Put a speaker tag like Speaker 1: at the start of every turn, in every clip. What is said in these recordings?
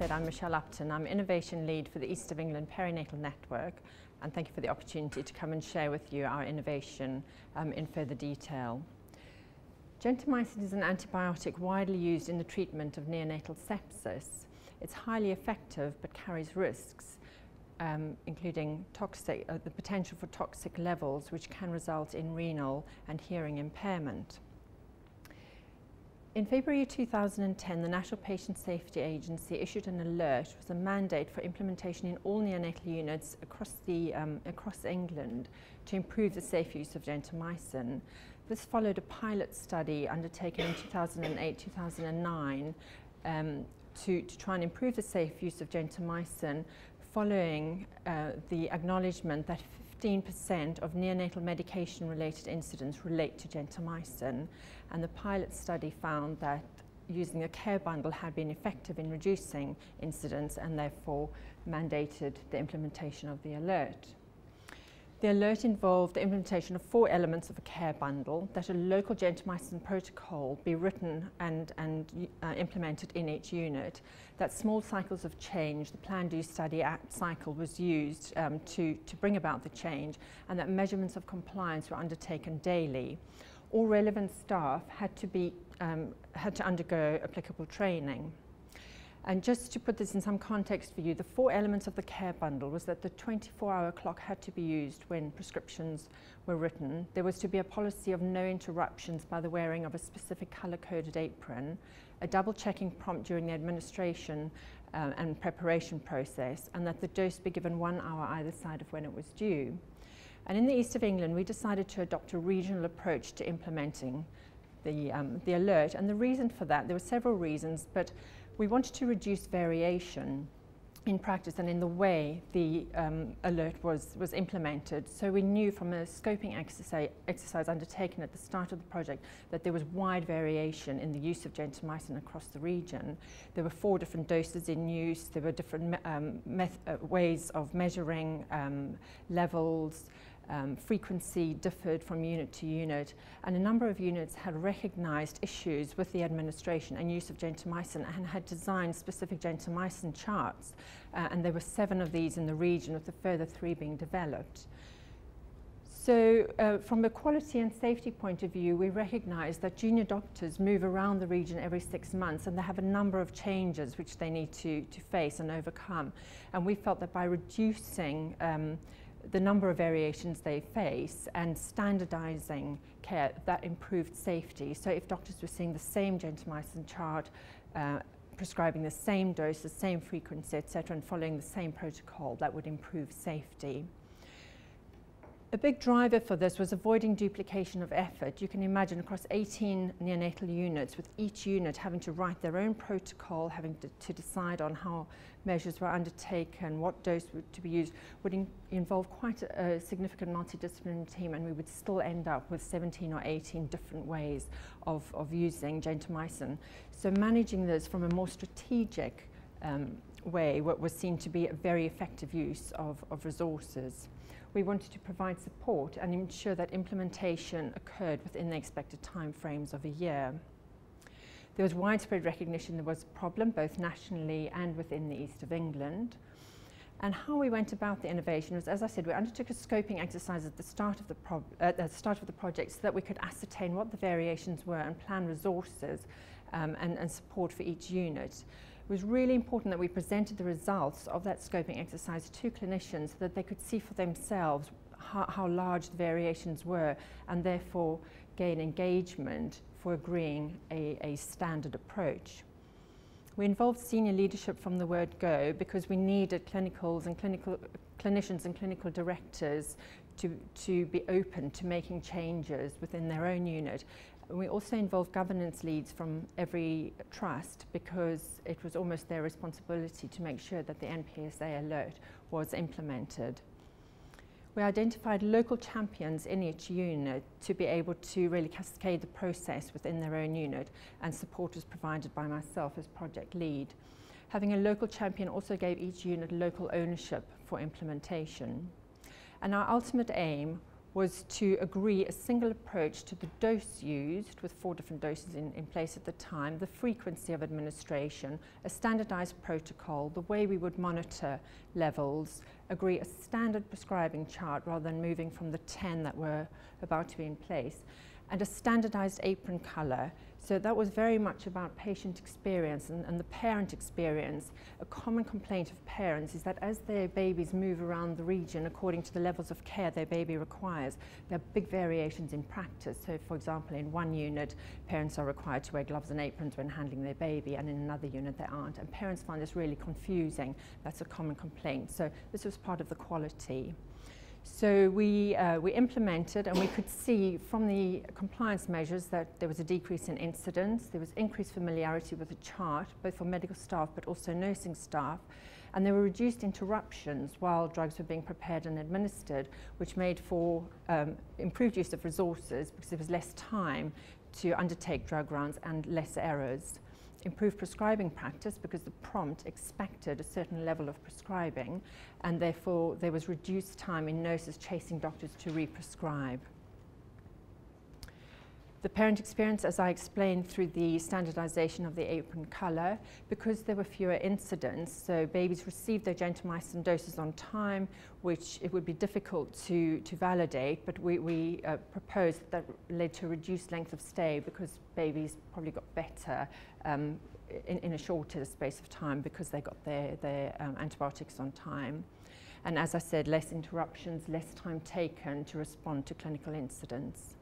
Speaker 1: said, I'm Michele Upton. I'm Innovation Lead for the East of England Perinatal Network, and thank you for the opportunity to come and share with you our innovation in further detail. Gentamicin is an antibiotic widely used in the treatment of neonatal sepsis. It's highly effective but carries risks, including the potential for toxic levels, which can result in renal and hearing impairment. In February 2010, the National Patient Safety Agency issued an alert with a mandate for implementation in all neonatal units across England to improve the safe use of gentamicin. This followed a pilot study undertaken in 2008-2009 to try and improve the safe use of gentamicin, following the acknowledgement that 15% of neonatal medication-related incidents relate to gentamicin, and the pilot study found that using a care bundle had been effective in reducing incidents and therefore mandated the implementation of the alert. The alert involved the implementation of 4 elements of a care bundle, that a local gentamicin protocol be written and implemented in each unit, that small cycles of change, the plan-do study cycle, was used to bring about the change, and that measurements of compliance were undertaken daily. All relevant staff had to undergo applicable training. And just to put this in some context for you, the 4 elements of the care bundle was that the 24-hour clock had to be used when prescriptions were written. There was to be a policy of no interruptions by the wearing of a specific colour-coded apron, a double-checking prompt during the administration and preparation process, and that the dose be given 1 hour either side of when it was due. And in the East of England, we decided to adopt a regional approach to implementing the alert. And the reason for that, there were several reasons, but we wanted to reduce variation in practice and in the way the alert was implemented. So we knew from a scoping exercise undertaken at the start of the project that there was wide variation in the use of gentamicin across the region. There were 4 different doses in use, there were different ways of measuring levels, frequency differed from unit to unit, and a number of units had recognised issues with the administration and use of gentamicin and had designed specific gentamicin charts, and there were 7 of these in the region, with a further 3 being developed. So from a quality and safety point of view, we recognise that junior doctors move around the region every 6 months, and they have a number of changes which they need to face and overcome, and we felt that by reducing the number of variations they face and standardizing care, that improved safety. So if doctors were seeing the same gentamicin chart, prescribing the same dose, the same frequency, etc., and following the same protocol, that would improve safety. A big driver for this was avoiding duplication of effort. You can imagine across 18 neonatal units, with each unit having to write their own protocol, having to decide on how measures were undertaken, what dose to be used, would involve quite a significant multidisciplinary team, and we would still end up with 17 or 18 different ways of using gentamicin. So managing this from a more strategic way, what was seen to be a very effective use of resources. We wanted to provide support and ensure that implementation occurred within the expected timeframes of a year. There was widespread recognition there was a problem, both nationally and within the East of England. And how we went about the innovation was, as I said, we undertook a scoping exercise at the start of the project so that we could ascertain what the variations were and plan resources and support for each unit. It was really important that we presented the results of that scoping exercise to clinicians so that they could see for themselves how large the variations were, and therefore gain engagement for agreeing a standard approach. We involved senior leadership from the word go, because we needed clinicians and clinical directors to be open to making changes within their own unit. We also involved governance leads from every trust, because it was almost their responsibility to make sure that the NPSA alert was implemented. We identified local champions in each unit to be able to really cascade the process within their own unit, and support was provided by myself as project lead. Having a local champion also gave each unit local ownership for implementation. And our ultimate aim was to agree a single approach to the dose used, with 4 different doses in place at the time, the frequency of administration, a standardized protocol, the way we would monitor levels, agree a standard prescribing chart rather than moving from the 10 that were about to be in place, and a standardized apron color. So that was very much about patient experience and the parent experience. A common complaint of parents is that as their babies move around the region according to the levels of care their baby requires, there are big variations in practice. So for example, in one unit, parents are required to wear gloves and aprons when handling their baby, and in another unit they aren't. And parents find this really confusing. That's a common complaint. So this was part of the quality. So we implemented, and we could see from the compliance measures that there was a decrease in incidence, there was increased familiarity with the chart, both for medical staff but also nursing staff, and there were reduced interruptions while drugs were being prepared and administered, which made for improved use of resources because there was less time to undertake drug rounds and less errors. Improved prescribing practice because the prompt expected a certain level of prescribing, and therefore there was reduced time in nurses chasing doctors to re-prescribe. The parent experience, as I explained, through the standardization of the apron color, because there were fewer incidents, so babies received their gentamicin doses on time, which it would be difficult to validate, but we proposed that led to a reduced length of stay because babies probably got better in a shorter space of time because they got their antibiotics on time. And as I said, less interruptions, less time taken to respond to clinical incidents.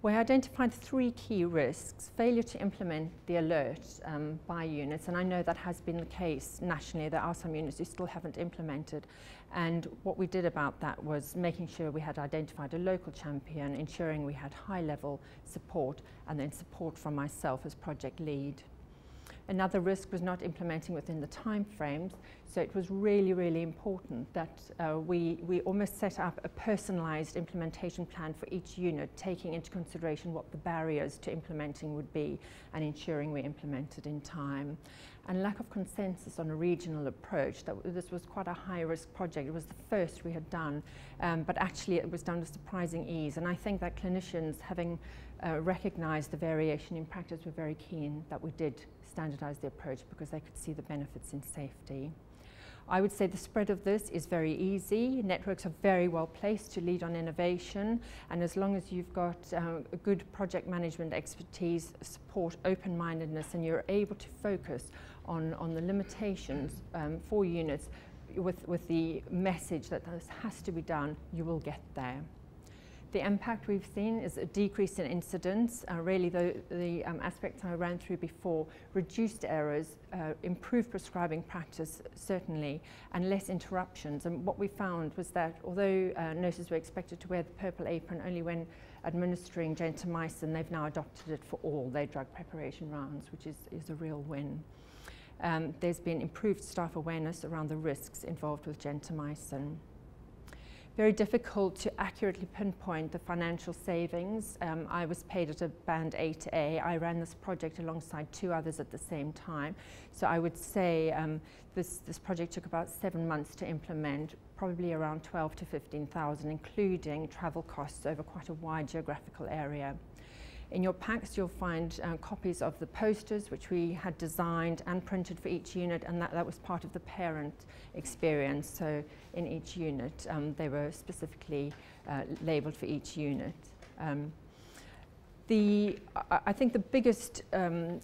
Speaker 1: We identified 3 key risks: failure to implement the alert by units, and I know that has been the case nationally. There are some units who still haven't implemented, and what we did about that was making sure we had identified a local champion, ensuring we had high-level support, and then support from myself as project lead. Another risk was not implementing within the time frames, so it was really, really important that we almost set up a personalized implementation plan for each unit, taking into consideration what the barriers to implementing would be and ensuring we implemented in time. And lack of consensus on a regional approach. This was quite a high-risk project. It was the first we had done, but actually it was done with surprising ease. And I think that clinicians, having recognized the variation in practice, were very keen that we did standardize the approach because they could see the benefits in safety. I would say the spread of this is very easy. Networks are very well placed to lead on innovation, and as long as you've got a good project management expertise, support, open-mindedness, and you're able to focus on the limitations for units with the message that this has to be done, you will get there. The impact we've seen is a decrease in incidence, really the aspects I ran through before: reduced errors, improved prescribing practice certainly, and less interruptions. And what we found was that although nurses were expected to wear the purple apron only when administering gentamicin, they've now adopted it for all their drug preparation rounds, which is a real win. There's been improved staff awareness around the risks involved with gentamicin. Very difficult to accurately pinpoint the financial savings. I was paid at a band 8A. I ran this project alongside 2 others at the same time. So I would say this project took about 7 months to implement, probably around 12 to 15,000, including travel costs over quite a wide geographical area. In your packs, you'll find copies of the posters, which we had designed and printed for each unit, and that was part of the parent experience. So in each unit, they were specifically labeled for each unit. I think the biggest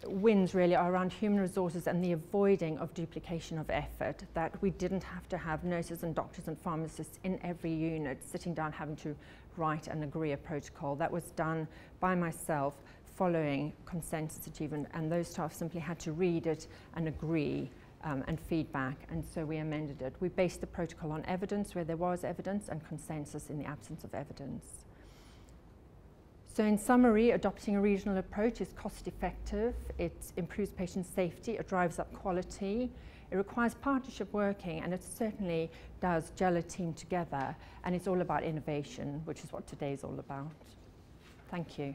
Speaker 1: wins really are around human resources and the avoiding of duplication of effort, that we didn't have to have nurses and doctors and pharmacists in every unit sitting down having to write and agree a protocol. That was done by myself following consensus achievement, and those staff simply had to read it and agree and feedback, and so we amended it. We based the protocol on evidence where there was evidence and consensus in the absence of evidence. So in summary, adopting a regional approach is cost effective, it improves patient safety, it drives up quality, it requires partnership working, and it certainly does gel a team together, and it's all about innovation, which is what today is all about. Thank you.